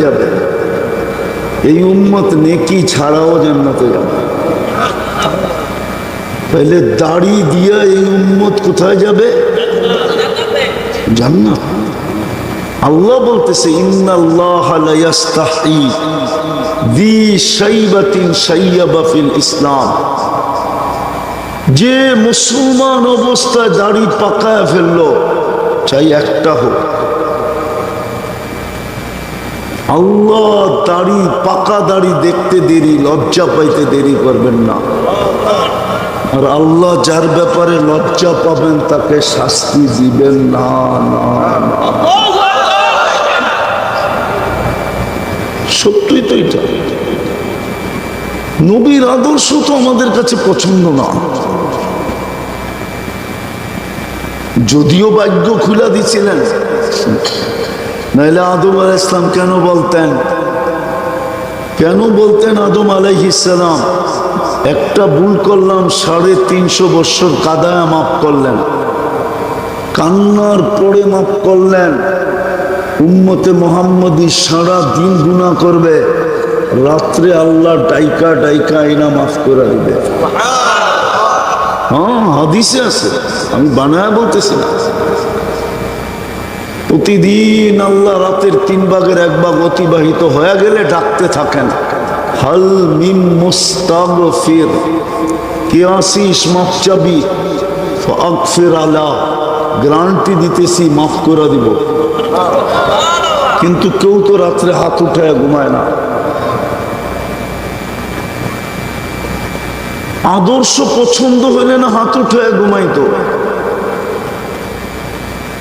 যাবে, এই উম্মত নেকি ছাড়াও জান্নাতে যাবে। তাহলে দাড়ি দিয়া এই উম্মত কোথায় যাবে? জান্নাত। আল্লাহ বলতেছে ইন্নাল্লাহা লা ইস্তাহি বি শাইবাতিন শাইয়াবা ফিল ইসলাম, যে মুসলমান অবস্থায় দাড়ি পাকায় ফেললো, চাই একটা হোক, আল্লাহ দাড়ি পাকা দাড়ি দেখতে দেরি, লজ্জা পাইতে দেরি করবেন না। আর আল্লাহ যার ব্যাপারে লজ্জা পাবেন তাকে শাস্তি দিবেন না, না, না। সত্যই তো এটা। নবীর আদর্শ তো আমাদের কাছে পছন্দ না, যদিও ভাগ্য খুলা দিছিলেন, নাইলে আদম আলাইহিস সালাম কেন বলতেন আদম আলাইহিস সালাম একটা ভুল করলাম 350 বছর কাদায়া মাফ করলেন, কান্নার পরে মাফ করলেন। উম্মতে মুহাম্মদী সারা দিন গুনাহ করবে, রাত্রে আল্লাহ ডাইকা ডাইকা আইনা মাফ করে দিবে। হ্যাঁ, হাদিসে আছে, আমি বানায় বলতেছি না। প্রতিদিন আল্লাহ রাতের 3 ভাগের 1 ভাগ অতিবাহিত হয়ে গেলে ডাকতে থাকেন, হাল মিন মুস্তাগফির, কে আসিস মাফ চাবি, ফাগফির আলা, গ্যারান্টি দিতেছি মাফ করে দিব। কিন্তু কেউ তো রাত্রে হাত উঠায় ঘুমায় না। আদর্শ পছন্দ হইলে না হাত উঠায় ঘুমাইতো।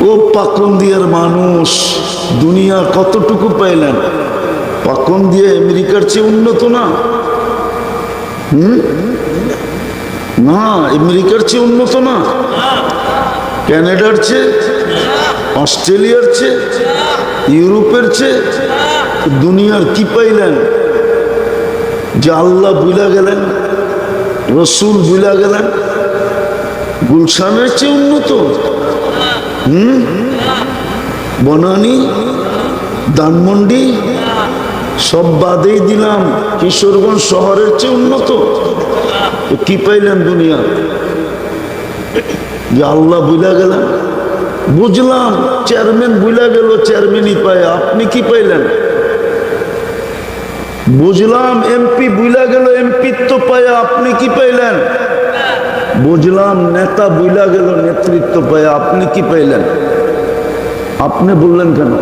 ও পাকন্দিয়ার মানুষ, দুনিয়া কতটুকু পাইলেন? পাকন্দিয়া আমেরিকার চেয়ে উন্নত না? না, আমেরিকার চেয়ে উন্নত না, কানাডার চেয়ে, অস্ট্রেলিয়ার চেয়ে, ইউরোপের চেয়ে। দুনিয়ার কি পাইলেন? যে আল্লাহ বুইলা গেলেন, রসুল বুইলা গেলেন। গুলশানের চেয়ে উন্নত? বনানী, ধানমন্ডি সব বাদেই দিলাম, কিশোরগঞ্জ শহরের চেয়ে উন্নত। কি পাইলেন দুনিয়া? যে আল্লাহ বুইলা গেলেন। বুঝলাম চেয়ারম্যান বুইলা গেল, চেয়ারম্যানই পায়, আপনি কি পাইলেন? বুঝলাম এমপি বুইলা গেল, এমপিত্ব পায়, আপনি কি পাইলেন? বুঝলাম নেতা বুইলা গেল, নেতৃত্ব পায়, আপনি কি পাইলেন? আপনি বললেন কেন?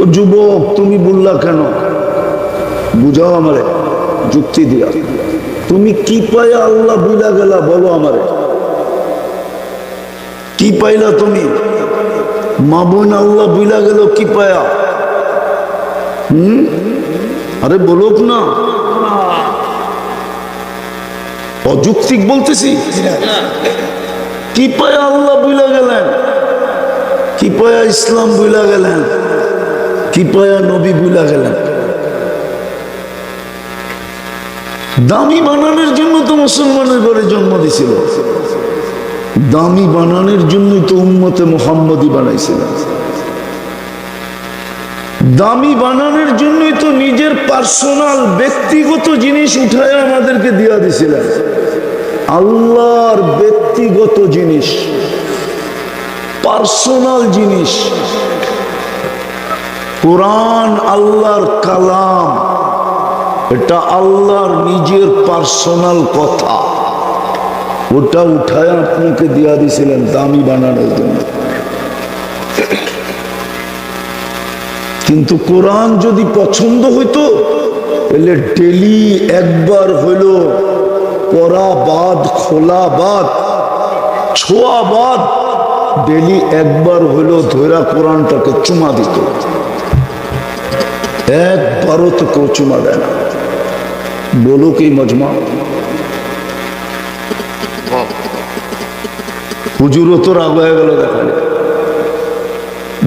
ও যুবক, তুমি বললা কেন? বুঝাও আমারে যুক্তি দিয়া। তুমি কি পাইয়া আল্লাহ বুইলা গেলা, বলো আমারে কি পাইলা তুমি? মা বোন আল্লাহ বুইলা গেল, কি পায়া? আরে বলুক না, অযৌক্তিক বলতেছি। কি পায়া আল্লাহ বুইলা গেলেন? কি পায়া ইসলাম বুইলা গেলেন? কি পায়া নবী বুইলা গেলেন? দামি বানানোর জন্য তো মুসলমানের ঘরে জন্ম দিছিল, দামি বানানোর জন্যই তো উম্মতে মুহাম্মদী বানাইছিলেন, দামি বানানোর জন্যই তো নিজের পার্সোনাল ব্যক্তিগত জিনিস উঠায় আমাদেরকে দিয়া দিছিলেন। আল্লাহর ব্যক্তিগত জিনিস, পার্সোনাল জিনিস। কোরআন আল্লাহর কালাম, এটা আল্লাহর নিজের পার্সোনাল কথা, ওটা উঠায় আপনাকে দিয়া দিছিলেন দামি বানানোর জন্য। কিন্তু কোরআন যদি পছন্দ হইতো তাহলে ডেলি একবার হইল পড়া বাদ, খোলা বাদ, ছোঁয়া বাদ, ডেলি একবার হইল ধৈরা কোরআনটাকে চুমা দিত। একবারও তো কেউ চুমা দেয় না। বলো কি মজমা? হুজুরও তো রাগ হয়ে গেল, দেখালে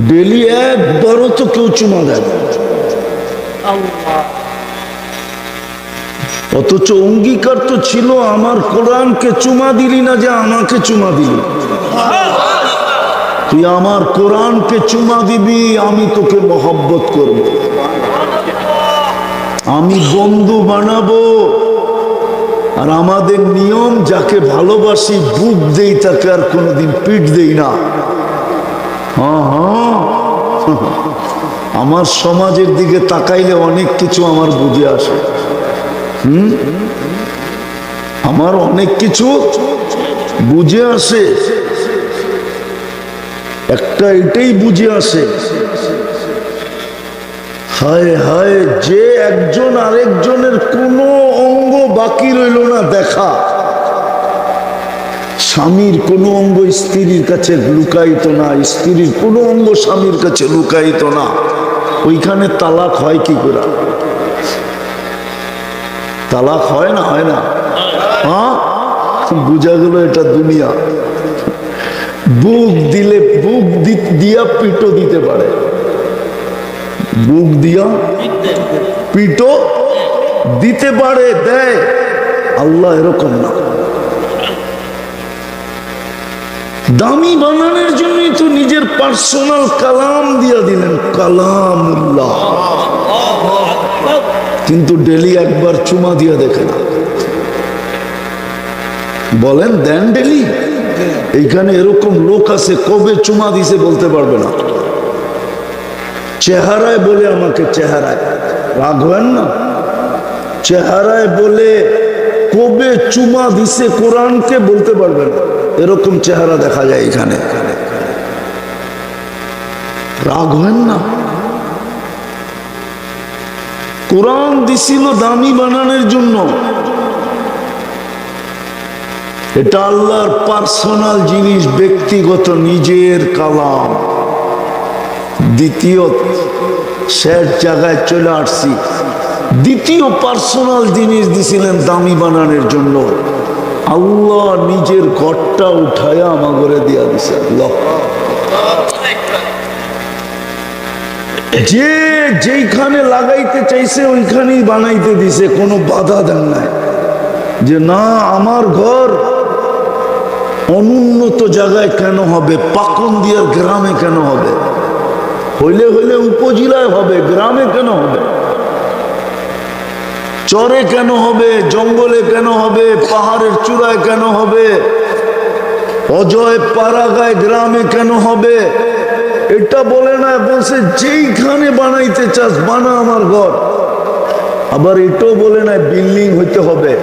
ডেলি একবারও তো কেউ চুমা দেয় না। অথচ অঙ্গীকার তো ছিল, আমার কোরআনকে চুমা দিলি না যে আমাকে চুমা দিলি। তুই আমার কোরআনকে চুমা দিবি, আমি তোকে মহব্বত করব, আমি বন্ধু বানাবো। আর আমাদের নিয়ম, যাকে ভালোবাসি বুক দেই তাকে আর কোনোদিন পিঠ দেই না। হ্যাঁ হ্যাঁ, আমার সমাজের দিকে তাকাইলে অনেক কিছু আমার বুঝে আসে। আমার অনেক কিছু বুঝে আসে। একটা এটাই বুঝে আসে, হায় হায়, যে একজন আরেকজনের কোনো অঙ্গ বাকি রইল না দেখা। স্বামীর কোনো অঙ্গ স্ত্রীর কাছে লুকাইত না, স্ত্রীর কোনো অঙ্গ স্বামীর কাছে লুকাইত না। ওইখানে তালাক হয় কি করে? তালাক হয় না? হয় না? হ্যাঁ, বুঝা গেল এটা দুনিয়া। বুক দিলে বুক দিয়া পিটো দিতে পারে, বুক দিয়া পিটো দিতে পারে, দেয়। আল্লাহ এরকম না। দামি বানানোর জন্যই তো নিজের পার্সোনাল কালাম দিয়া দিলেন, কালামুল্লাহ। কিন্তু ডেলি একবার চুমা দিয়া দেখে না। বলেন দেন ডেলি? এইখানে এরকম লোক আছে, কবে চুমা দিছে বলতে পারবে না। চেহারায় বলে আমাকে, চেহারায়, রাগ হবেন না, চেহারায় বলে কবে চুমা দিছে কোরআনকে বলতে পারবে না। এরকম চেহারা দেখা যায় এখানে। রাগ হবেন না। কোরআন দিছিল দামি বানানোর জন্য। এটা আল্লাহর পার্সোনাল জিনিস, ব্যক্তিগত নিজের কালাম। দ্বিতীয় শেষ জায়গায় চলে আসছি, দ্বিতীয় পার্সোনাল জিনিস দিছিলেন দামি বানানোর জন্য। আল্লাহ নিজের ঘরটা উঠায়া আমাগরে দিয়া দিছে। আল্লাহ যে যেইখানে লাগাইতে চাইছে ওইখানেই বানাইতে দিছে, কোনো বাধা দেন নাই যে না আমার ঘর অনুন্নত জায়গায় কেন হবে, পাকুন্দিয়ার গ্রামে কেন হবে, হইলে হইলে উপজেলায় হবে, গ্রামে কেন হবে, চরে কেন হবে, জঙ্গলে কেন হবে, পাহাড়ের চূড়ায় কেন হবে, অজয় পাড়াগায় গ্রামে কেন হবে। এটা বলে না, বলছে যেইখানে বানাইতে চাস বানা আমার ঘর। আবার এটাও বলে না বিল্ডিং হইতে হবে,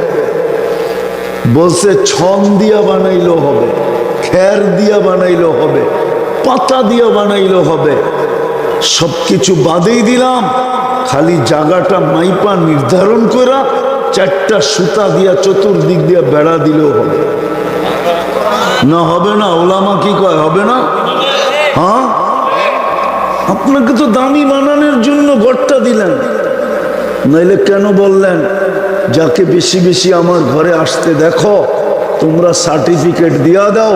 বলছে ছন দিয়া বানাইলেও হবে, খের দিয়া বানাইলেও হবে, পাতা দিয়া বানাইলেও হবে। সবকিছু বাদেই দিলাম, খালি জায়গাটা মাইপা নির্ধারণ করা, চারটা সুতা দিয়া চতুর্দিক দিয়া বেড়া দিলেও হবে। না হবে না? ওলামা কি কয় হবে না? হ্যাঁ, আপনাকে তো দামি বানানোর জন্য ঘরটা দিলেন, নাইলে কেন বললেন যাকে বেশি বেশি আমার ঘরে আসতে দেখো তোমরা সার্টিফিকেট দিয়া দাও।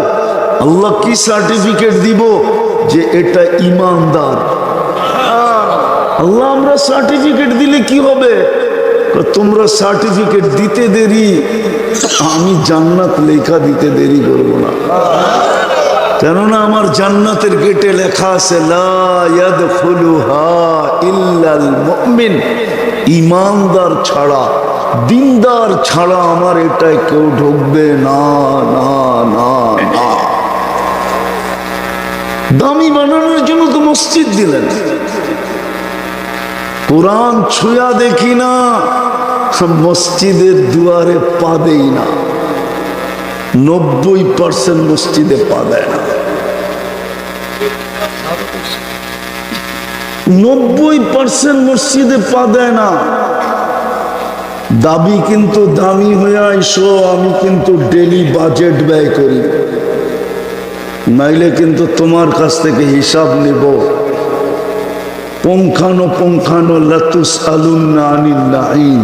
আল্লাহ কি সার্টিফিকেট দিব? যে এটা ইমানদার। আল্লাহ আমরা সার্টিফিকেট দিলে কি হবে? তোমরা সার্টিফিকেট দিতে দেরি, আমি জান্নাত লেখা দিতে দেরি করবো না। কেননা আমার জান্নাতের গেটে লেখা আছে লা ইয়াদখুলুহা ইল্লাল মুমিন, ইমানদার ছাড়া, দিনদার ছাড়া আমার এটায় কেউ ঢুকবে না, না না না। দামি বানানোর জন্য তো মসজিদ দিলেন। কোরআন ছুঁয়া দেখি না, মসজিদের দুয়ারে পা দেই না। 90% মসজিদে পা দেয় না। 90% মসজিদে পা দেয় না। দাবি কিন্তু দামি হয়ে আইসো, আমি কিন্তু ডেলি বাজেট ব্যয় করি, নাইলে কিন্তু তোমার কাছ থেকে হিসাব নেব। পুঙ্খানো লাতুসআলুন্না আনিন নাঈম,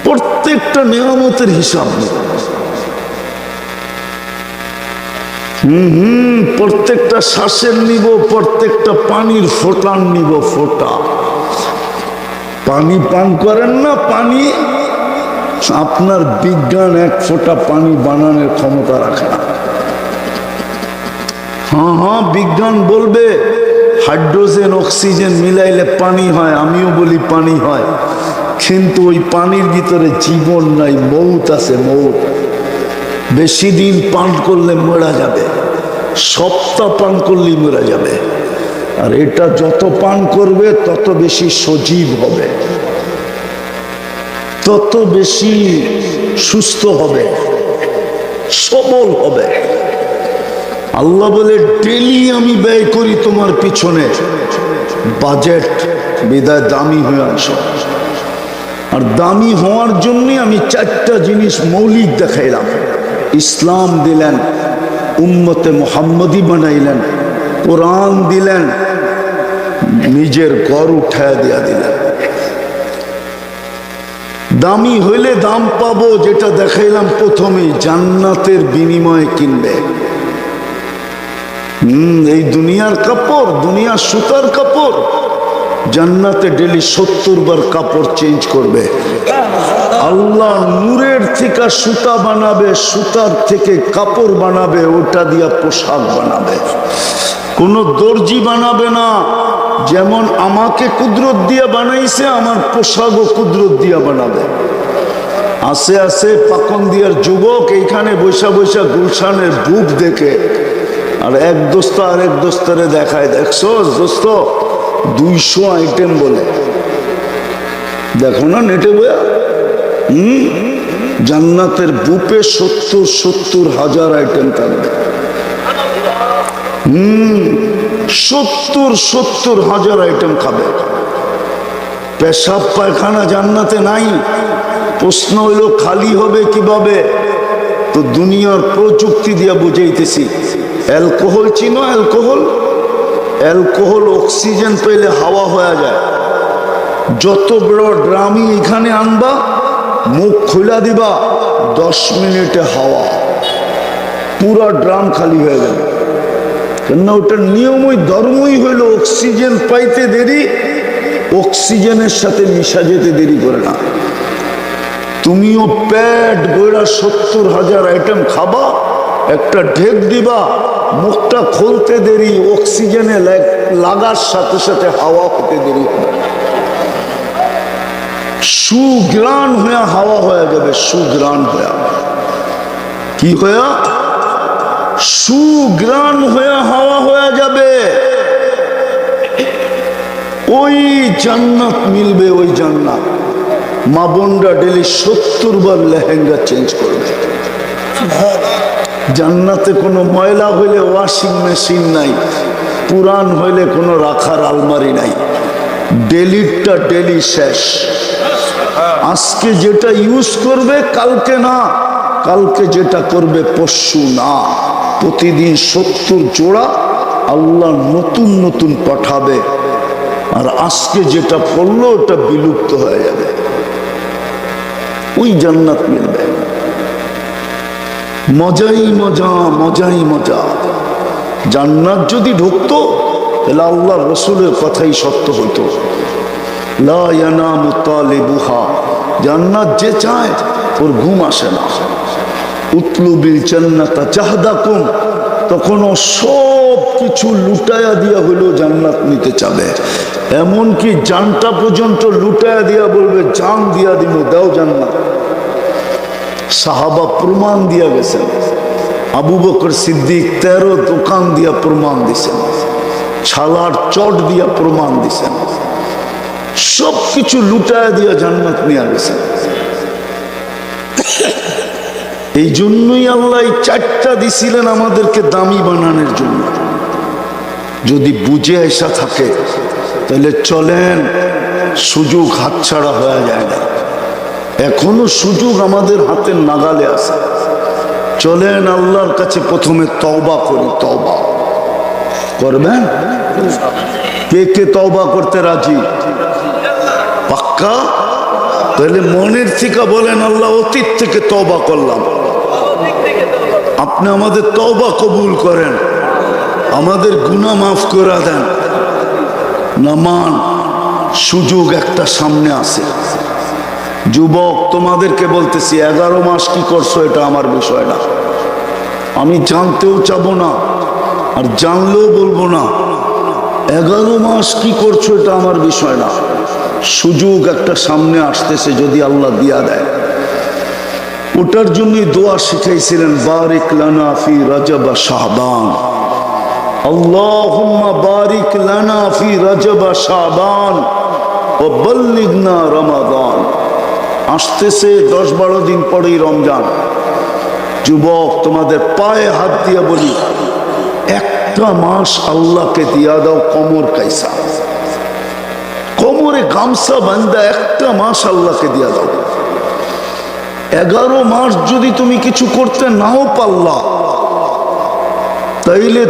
প্রত্যেকটা নিয়ামতের হিসাব নেব। প্রত্যেকটা শ্বাসের নিব, প্রত্যেকটা পানির ফোটার নিব। ফোটা পানি পান করেন না, পানি আপনার বিজ্ঞান এক ফোঁটা পানি বানানোর ক্ষমতা রাখে না। হ্যাঁ হ্যাঁ, বিজ্ঞান বলবে হাইড্রোজেন অক্সিজেন মিলাইলে পানি হয়, আমিও বলি পানি হয়, কিন্তু ওই পানির ভিতরে জীবন নাই, মৌত আছে, মৌত। বেশি দিন পান করলে মরা যাবে, সপ্তাহ পান করলেই মরা যাবে। আর এটা যত পান করবে তত বেশি সজীব হবে, তত বেশি সুস্থ হবে, সবল হবে। আল্লাহ বলে ডেলি আমি ব্যয় করি তোমার পিছনে, বাজেট বিদায় দামি হয়ে আসো। আর দামি হওয়ার জন্য আমি চারটা জিনিস মৌলিক দেখাইলাম। ইসলাম দিলেন, উম্মতে মুহাম্মদী বানাইলেন, কোরআন দিলেন, নিজের ঘর উঠায় দিয়া দিলেন। দামি হইলে দাম পাবো, যেটা দেখাইলাম প্রথমেই, জান্নাতের বিনিময়ে কিনবে। এই দুনিয়ার কাপড়, দুনিয়ার সুতার কাপড়, জান্নাতে ডেলি 70 বার কাপড় চেঞ্জ করবে। আল্লাহ নূরের থেকে সুতা বানাবে, সুতার থেকে কাপড় বানাবে, ওটা দিয়া পোশাক বানাবে। কোনো দর্জি বানাবে না। যেমন আমাকে কুদরত দিয়া বানাইছে, আমার পোশাকও কুদরত দিয়া বানাবে। আসে আসে পাকন দিয়ার যুবক এইখানে বৈশা বৈশা গুলশানের বুক দেখে, আর এক দোস্ত আর এক দোস্তরে দেখায়, দেখছো দোস্ত 200 আইটেম বলে, দেখো না নেটে বইয়া। জান্নাতের বুপে 70 হাজার আইটেম থাকবে। 70 হাজার আইটেম খাবে। পেশাব পায়খানা জান্নাতে নাই। প্রশ্ন হইল খালি হবে কিভাবে? তো দুনিয়ার প্রযুক্তি দিয়া বুঝাইতেছি। অ্যালকোহল চিনো? অ্যালকোহল, অ্যালকোহল অক্সিজেন পেলে হাওয়া হয়ে যায়। যত বড় ড্রামই এখানে আনবা, মুখ খোলা দিবা, 10 মিনিটে হাওয়া, পুরা ড্রাম খালি হয়ে গেল। কেননা ওটার নিয়মই ধর্মই হইল অক্সিজেন পাইতে দেরি, অক্সিজেনের সাথে মিশা যেতে দেরি করে না। তুমিও পেট বইরা 70 হাজার আইটেম খাবা, একটা ঢেক দিবা, মুখটা খুলতে দেরি, অক্সিজেনে লাগার সাথে সাথে হাওয়া হতে দেরি হবে। সুগ্রাণ হয়ে হাওয়া হয়ে যাবে, সুগ্রাণ হয়ে। কি হয়ে? সুগ্রাণ হয়ে হাওয়া হয়ে যাবে। ওই জান্নাত মিলবে, ওই জান্নাত। মা বোনরা ডেলি 70 বার লেহেঙ্গা চেঞ্জ করবে। জান্নাতে কোনো ময়লা হইলে ওয়াশিং মেশিন নাই, পুরান হইলে কোনো রাখার আলমারি নাই। ডেলিটা ডেলি শেষ। আজকে যেটা ইউজ করবে কালকে না, কালকে যেটা করবে পরশু না। প্রতিদিন 70 জোড়া আল্লাহ নতুন নতুন পাঠাবে। আর আজকে যেটা পড়লো ওটা বিলুপ্ত হয়ে যাবে। ওই জান্নাত মিলবে। মজাই মজা, মজাই মজা। জান্নাত যদি ঢুকতো তাহলে আল্লাহ রসুলের কথাই সত্য হইতো। লা ইয়ানামু তালিবুহা, জান্নাত যে চায় ওর ঘুম আসে না। উতলুবিল জান্নাতা জাহদাকুম, তখন ও সব কিছু লুটায়া দিয়া হইলেও জান্নাত নিতে চাবে। এমনকি জানটা পর্যন্ত লুটায়া দিয়া বলবে, জান দিয়া দিব, দাও জান্নাত। সাহাবা প্রমাণ দিয়া গেছেন। আবু বকর সিদ্দিক 13 দোকান দিয়া প্রমাণ দিছেন, ছালার চট দিয়া প্রমাণ দিছেন। সব কিছু লুটায়া দিয়া জান্নাত নিয়ে গেছেন। এই জন্যই আল্লাহ 4টা দিছিলেন আমাদেরকে দামি বানানোর জন্য। যদি বুঝে আসা থাকে তাহলে চলেন, সুযোগ হাতছাড়া হয়ে যায় না। এখনো সুযোগ আমাদের হাতের নাগালে আছে। চলেন আল্লাহর কাছে প্রথমে তওবা করি। তওবা করবেন? কে কে তওবা করতে রাজি? পাক্কা? তাহলে মনের থেকে বলেন, আল্লাহ অতীত থেকে তওবা করলাম। আপনি আমাদের তওবা কবুল করেন, আমাদের গুনাহ মাফ করে দেন। নামান, সুযোগ একটা সামনে আছে। যুবক, তোমাদেরকে বলতেছি, 11 মাস কি করছো এটা আমার বিষয় না, আমি জানতেও চাবো না। আর জানলেও বলবো না। 11 মাস কি করছো এটা আমার বিষয় না, সুযোগ একটা সামনে আসতেছে যদি আল্লাহ দিয়া দেয়। ওটার জন্যই দোয়া শিখাইছিলেন, বারিক লানা ফি রজব শাবান, আল্লাহুম্মা বারিক লানা ফি রজব শাবান ওয়া বাল্লিগনা রমাদান। আসতেছে 10-12 দিন পরেই রমজান। যুবক, তোমাদের পায়ে হাত দিয়ে বলি, একটা মাস আল্লাহকে দিয়া দাও কমর কাইসা, কোমরে গামছা বান্ধা একটা মাস আল্লাহকে দিয়া দাও। 11 মাস যদি তুমি কিছু করতে নাও পারলা, তাইলে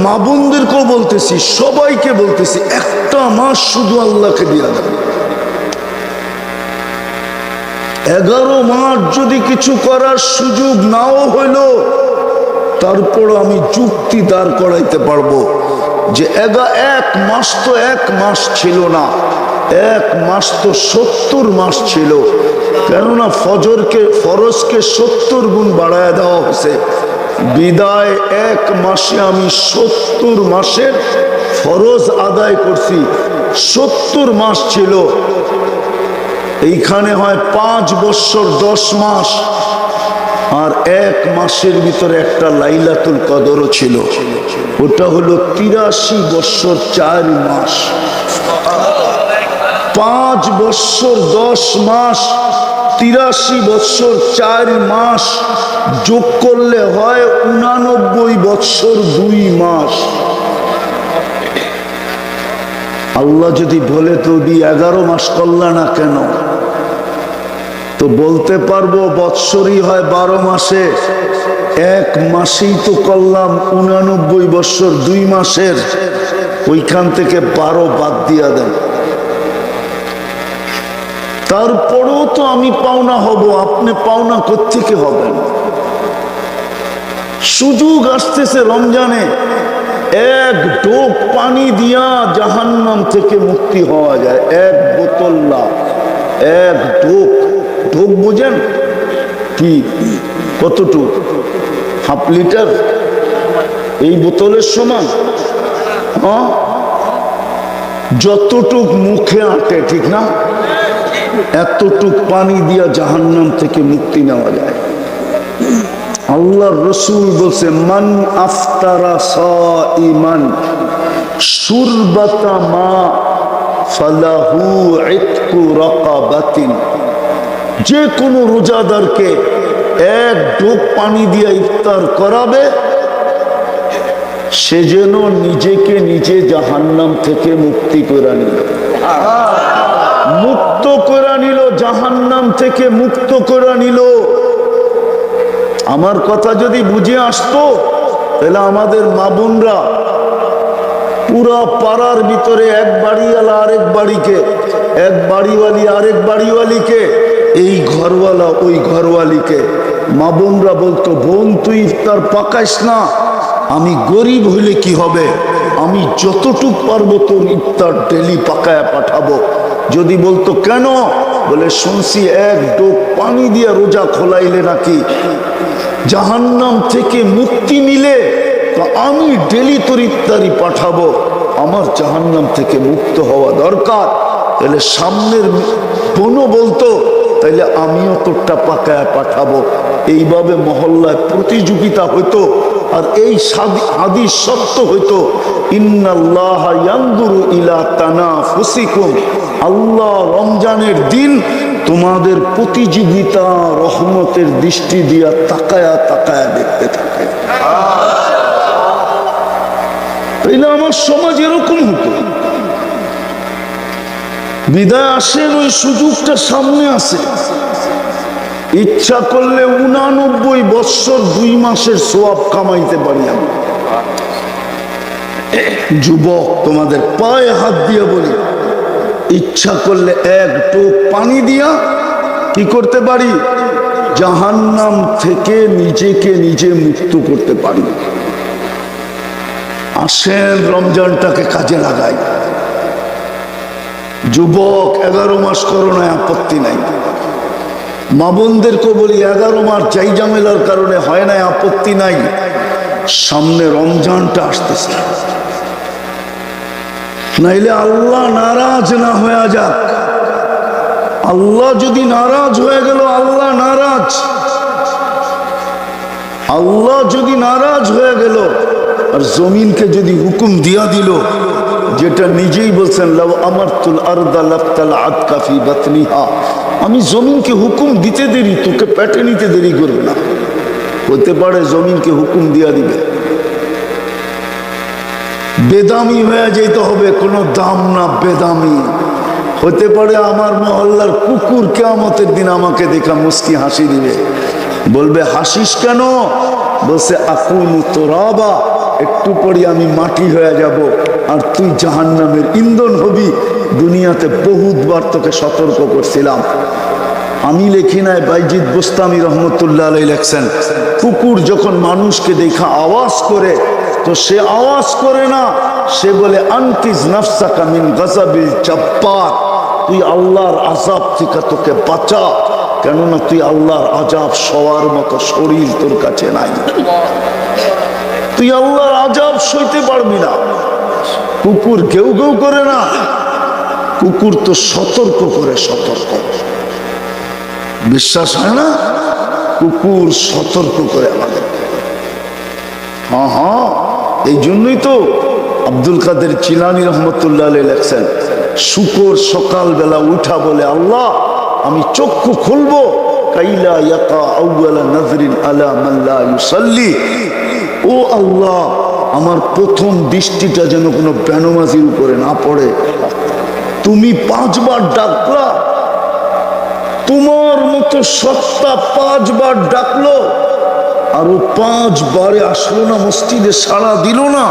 মা বোনদেরকেও বলতেছি, সবাইকে বলতেছি, একটা মাস শুধু আল্লাহকে দিয়া দাও। 11 মাস যদি কিছু করার সুযোগ নাও হইল, তারপর আমি যুক্তি দাঁড় করাইতে পারবো যে এক মাস তো 1 মাস ছিল না, 1 মাস তো 70 মাস ছিল। কেননা ফরজকে 70 গুণ বাড়ায় দেওয়া হয়েছে, বিদায় 1 মাসে আমি 70 মাসের ফরজ আদায় করছি। 70 মাস ছিল, এইখানে হয় 5 বৎসর 10 মাস, আর 1 মাসের ভিতরে একটা লাইলাতুল কদরও ছিল, ওটা হলো 83 বৎসর 4 মাস। 5 বৎসর 10 মাস, 83 বৎসর 4 মাস যোগ করলে হয় 89 বৎসর 2 মাস। আল্লাহ যদি বলে তো 11 মাস করলা না কেন, তো বলতে পারবো বৎসরই হয় 12 মাসে, 1 মাসেই তো করলাম 89 বৎসর 2 মাসের, ওইখান থেকে 12 বাদ দিয়া দেন। তারপরেও তো আমি পাওনা হব, আপনি পাওনা কোত্থেকে হবেন? সুযোগ আসতেছে রমজানে, 1 ঢোক পানি দিয়া জাহান্নাম থেকে মুক্তি হওয়া যায়। 1 বোতল না, 1 ঢোক। ঢোক বুঝেন কি? কতটুক? Half litre? এই বোতলের সমান। যতটুক মুখে আটে, ঠিক না? এতটুক পানি দিয়া জাহান্নাম থেকে মুক্তি নেওয়া যায়। আল্লাহর রাসূল বলছে, মান আফতারা সাইমান শুরবাতা মা ফালাহু ইতকু রাকাবাতিন। যে কোনো রোজাদারকে 1 ঢোক পানি দিয়া ইফতার করাবে, সে যেন নিজেকে নিজে জাহান্নাম থেকে মুক্তি করে নিল, মুক্ত করে নিল, জাহান্নাম থেকে মুক্ত করে নিল। আমার কথা যদি বুঝে আসতো, তাহলে আমাদের মা বোনরা পুরা পাড়ার ভিতরে এক বাড়িওয়ালা আরেক বাড়িকে, এক বাড়িওয়ালি আরেক বাড়িওয়ালিকে, এই ঘরওয়ালা ওই ঘরওয়ালিকে, মা বোনরা বলতো, বোন তুই ইফতার পাকাইস না, আমি গরিব হইলে কি হবে, আমি যতটুক পারবো তোর ইফতার ডেলি পাকায় পাঠাবো। যদি বলতো কেন, বলে শুনছি 1 ঢোক পানি দিয়ে রোজা খোলাইলে নাকি জাহান্নাম থেকে মুক্তি মিলে, তো আমি ডেলি তোর ইফতারি পাঠাবো, আমার জাহান্নাম থেকে মুক্ত হওয়া দরকার। তাহলে সামনের বোনও বলতো, তাইলে আমিও তোরটা পাকায় পাঠাবো। এইভাবে মহল্লায় প্রতিযোগিতা হইতো, আর এই হাদিস সত্য হইতো, ইন্নাল্লাহা ইয়ানজুরু ইলা তানাফুসিকুম, আল্লাহ রমজানের দিন তোমাদের প্রতিযোগিতা রহমতের দৃষ্টি দিয়া তাকায়া তাকায়া দেখতে থাকে। তাইলে আমার সমাজ এরকম হতো। বিদায় আসেন, ওই সুযোগটা সামনে আছে। ইচ্ছা করলে 89 বৎসর 2 মাসের সওয়াব কামাইতে পারি আমি। যুবক, তোমাদের পায়ে হাত দিয়ে বলি, ইচ্ছা করলে 1 ঢোক পানি দিয়া কি করতে পারি? জাহান্নাম থেকে নিজেকে নিজে মুক্ত করতে পারি। আসেন রমজানটাকে কাজে লাগাই। যুবক, 11 মাস করো না, আপত্তি নাই। মা বোনদেরকে বলি, 11 মাস যাই ঝামেলার কারণে হয় না, আপত্তি নাই। সামনে রমজানটা আসতেছে, নাইলে আল্লাহ নারাজ না হয়ে যাক। আল্লাহ যদি নারাজ হয়ে গেল, আল্লাহ নারাজ, আল্লাহ যদি নারাজ হয়ে গেল আর জমিনকে যদি হুকুম দিয়া দিল, যেটা নিজেই বলছেন লাউ আমারতুল আরদা লাফতালাআত ফি বাতনিহা, আমি জমিনকে হুকুম দিতে দেরি, তোকে পেটে নিতে দেরি করবে না। হতে পারে জমিনকে হুকুম দিয়া দিবে, বেদামি হয়ে যেতে হবে, কোনো দাম না বেদামি। হতে পারে আমার মহল্লার কুকুর কিয়ামতের দিন আমাকে দেখা মুস্কি হাসি দিবে, বলবে হাসিস কেন? বলছে আকুনু তুরাবা, একটু পরে আমি মাটি হয়ে যাব আর তুই জাহান্নামের ইন্ধন হবি। দুনিয়াতে বহুতবার তোকে সতর্ক করছিলাম। আমি লেখি নাই, বাইজিদ বুস্তামি রহমতুল্লাহ আলাইহি লেখছেন, কুকুর যখন মানুষকে দেখা আওয়াজ করে তো সে আওয়াজ করে না, সে বলে আনকিজ নাফসাকা মিন গাযাবিল জাব্বার, তুই আল্লাহর আযাব থেকে তোকে বাঁচা, কেননা তুই আল্লাহর আযাব সওয়ার মতো শরীর তোর কাছে নাই, তুই আল্লাহর আযাব সইতে পারবি না। কুকুর কেউ কেউ করে না, কুকুর তো সতর্ক করে, সতর্ক। বিশ্বাস হয় না? কুকুর সতর্ক করে আমাদের। হ্যাঁ হ্যাঁ, এই জন্যই তো আব্দুল কাদের জিলানী রহমতুল্লাহ আলাইহি লেখছেন, শুকর সকালবেলা উঠা বলে আল্লাহ আমি চক্ষু খুলবো, কাইলা ইয়াকা আউয়ালা নাজরিন আলা মান লা ইউসাল্লি, ও আল্লাহ আমার প্রথম দৃষ্টিটা যেন কোনো বেনামাজির উপরে না পড়ে। তুমি 5 বার ডাকলা, তোমার মতো সত্তা 5 বার ডাকলো, আরো 5 বারে আসলো না, মসজিদে সাড়া দিল না,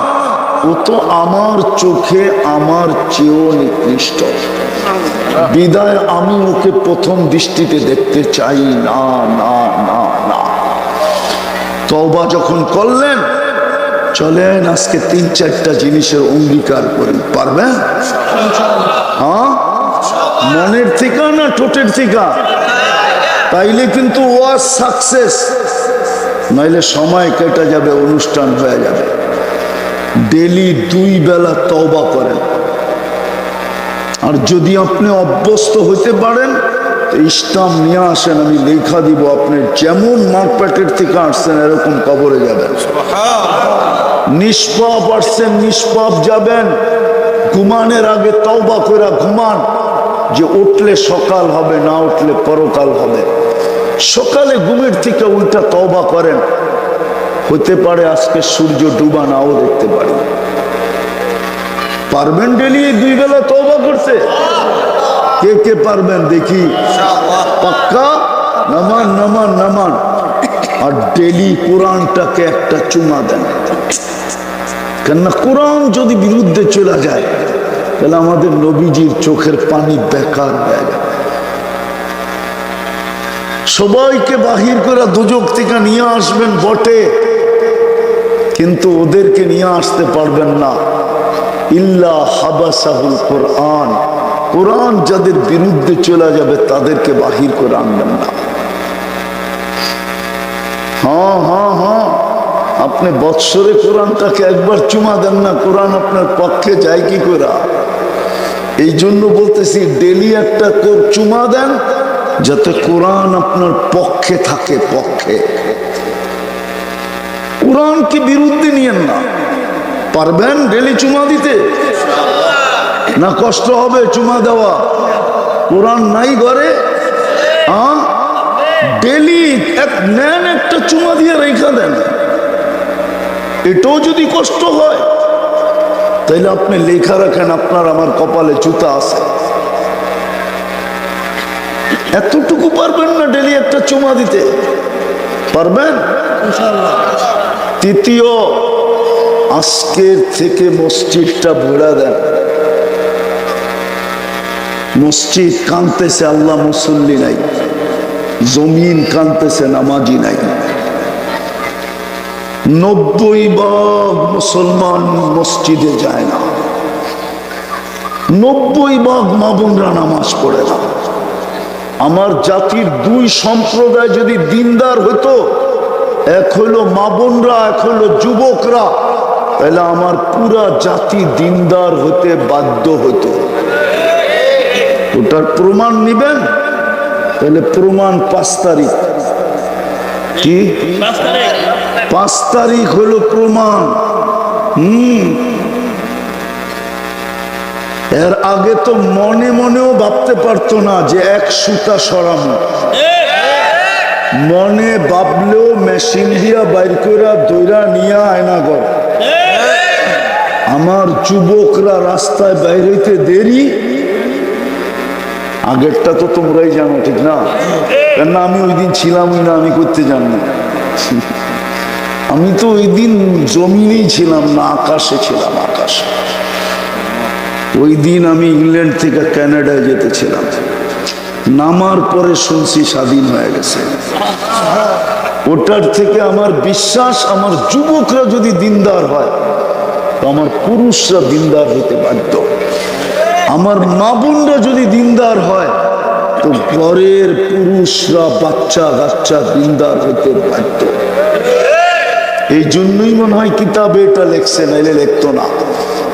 ও তো আমার চোখে আমার চেয়েও নিকৃষ্ট। বিদায় আমি ওকে প্রথম দৃষ্টিতে দেখতে চাই না, না না না। তওবা যখন করলেন, চলেন আজকে 3-4টা জিনিসের অঙ্গীকার করি, পারবেন? হ্যাঁ, মনের থেকে না ঠোঁটের থেকে? তাইলে কিন্তু ওয়াজ সাকসেস, নাইলে সময় কেটে যাবে, অনুষ্ঠান হয়ে যাবে। ডেলি 2 বেলা তওবা করেন, আর যদি আপনি অভ্যস্ত হইতে পারেন ইসলাম নিয়ে আসেন, আমি লেখা দিব, আপনি যেমন মার পেটের থেকে আসছেন এরকম কবরে যাবেন। নিষ্পাপ আসছেন, নিষ্পাপ যাবেন। ঘুমানের আগে তওবা করে ঘুমান, যে উঠলে সকাল হবে, না উঠলে পরকাল হবে। সকালে ঘুমের থেকে উল্টা তওবা করেন, হতে পারে আজকে সূর্য ডুবা নাও দেখতে পারি। পারবেন ডেলি 2 বেলা তওবা করতে? কে কে পারবেন দেখি? পাক্কা? নামান নামান নামান। আর ডেলি কোরআনটাকে একটা চুমা দেন, কেননা কোরআন যদি বিরুদ্ধে চলে যায় তাহলে আমাদের নবীজির চোখের পানি বেকার হয়ে যাবে। সবাইকে বাহির করে দুজক থেকে নিয়ে আসবেন বটে, কিন্তু ওদেরকে নিয়ে আসতে পারবেন না। ইল্লা হাবাসাহুল কোরআন, কোরআন যাদের বিরুদ্ধে চলে যাবে তাদেরকে বাহির করে আনবেন না। হ্যাঁ হ্যাঁ হ্যাঁ, আপনি বৎসরে কোরআনটাকে একবার চুমা দেন না, কোরআন আপনার পক্ষে যায় কি করে? এই জন্য বলতেছি ডেলি একটা চুমা দেন, যাতে কোরআন আপনার পক্ষে থাকে, পক্ষে। কোরআনকে বিরুদ্ধে নিয়েন না। পারবেন ডেলি চুমা দিতে? না কষ্ট হবে চুমা দেওয়া? কোরআন নাই ঘরে? হ্যাঁ, ডেলি নেন, একটা চুমা দিয়ে রেখা দেন। এটাও যদি কষ্ট হয় তাইলে আপনি লেখা রাখেন, আপনার আমার কপালে জুতা আছে। এতটুকু পারবেন না ডেলি একটা চুমা দিতে? পারবেন ইনশাআল্লাহ। তৃতীয়, আজকের থেকে মসজিদটা ভরা দেন। মসজিদ কাঁদতেছে, আল্লাহ মুসল্লি নাই। জমিন কাঁদতেছে, নামাজি নাই। 90% মুসলমান মসজিদে যায় না, 90% মা বোনরা নামাজ পড়ে না। আমার জাতির 2 সম্প্রদায় যদি দিনদার হতো এক হইলো মা বোনরা, এক হইলো যুবকরা, তাহলে আমার পুরা জাতি দিনদার হতে বাধ্য হতো। ওটার প্রমাণ নিবেন? তাহলে প্রমাণ 5 তারিখ। কি 5 তারিখ হলো প্রমাণ। এর আগে তো মনে মনেও ভাবতে পারতো না যে 1 সুতা সরানো। মনে ভাবলেও মেশিন দিয়া বাইর করে দইরা নিয়ে আয়নাঘর। আমার যুবকরা রাস্তায় বাইর হইতে দেরি, আগেরটা তো তোমরাই জানো, ঠিক না? কেন আমি ওই দিন ছিলামই না, আমি করতে জানি না। আমি তো ওই দিন জমিনেই ছিলাম না, আকাশে ছিলাম, আকাশে। ওই দিন আমি ইংল্যান্ড থেকে কানাডায় যেতেছিলাম, নামার পরে শুনছি স্বাধীন হয়ে গেছে। ওটার থেকে আমার বিশ্বাস, আমার যুবকরা যদি দিনদার হয় তো আমার পুরুষরা দিনদার হতে বাধ্য। আমার মা বোনরা যদি দিনদার হয় তো ঘরের পুরুষরা, বাচ্চা কাচ্চা দিনদার হতে বাধ্য। এই জন্যই মনে হয় কিতাবে এটা লেখছে, নাইলে লিখতো না,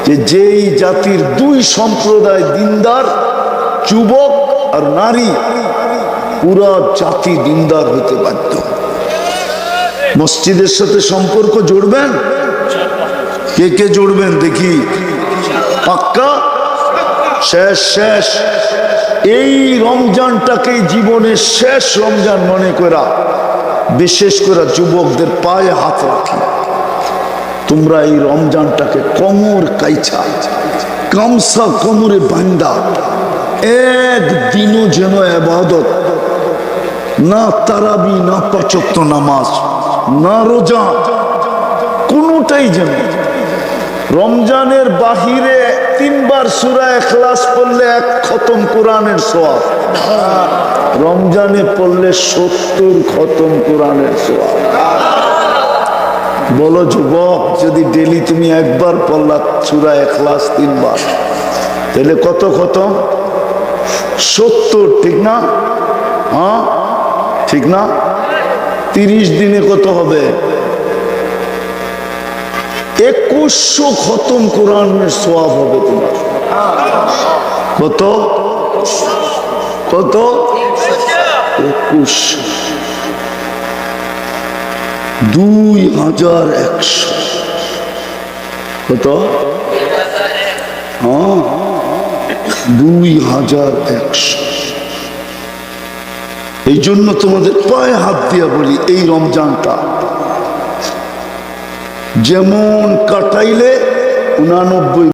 যে যেই জাতির 2 সম্প্রদায় দিনদার, যুবক আর নারী, পুরা জাতি দিনদার হতে বাধ্য। মসজিদের সাথে সম্পর্ক জুড়বেন? কে কে জুড়বেন দেখি? পাক্কা? শেষ শেষ এই রমজানটাকে জীবনের শেষ রমজান মনে করা, বিশেষ করে যুবকদের পায়ে হাত রাখি। তোমরা এই রমজানটাকে কোমর কাইছা, গামছা কোমরে বান্দা, একদিনও যেন ইবাদত না, তারাবি না, 5 ওয়াক্ত নামাজ না, রোজা, কোনোটাই যেন। রমজানের বাহিরে 3 বার সূরা ইখলাস পড়লে 1 খতম কোরআনের সওয়াব, রমজানে পড়লে 70 খতম কোরআনের সওয়াব। বলো যুবক, যদি ডেলি তুমি 1 বার পড়লা সূরা ইখলাস 3 বার, তাহলে কত খতম? 70, ঠিক না? হ্যাঁ ঠিক না? 30 দিনে কত হবে? 2100 খতম কোরআনের সওয়াব হবে তোমার। কত কত? 2100, 2100। কত? হ্যাঁ 2100। এই জন্য তোমাদের পায়ে হাত দিয়া বলি, এই রমজানটা যেমন কাটাইলে 89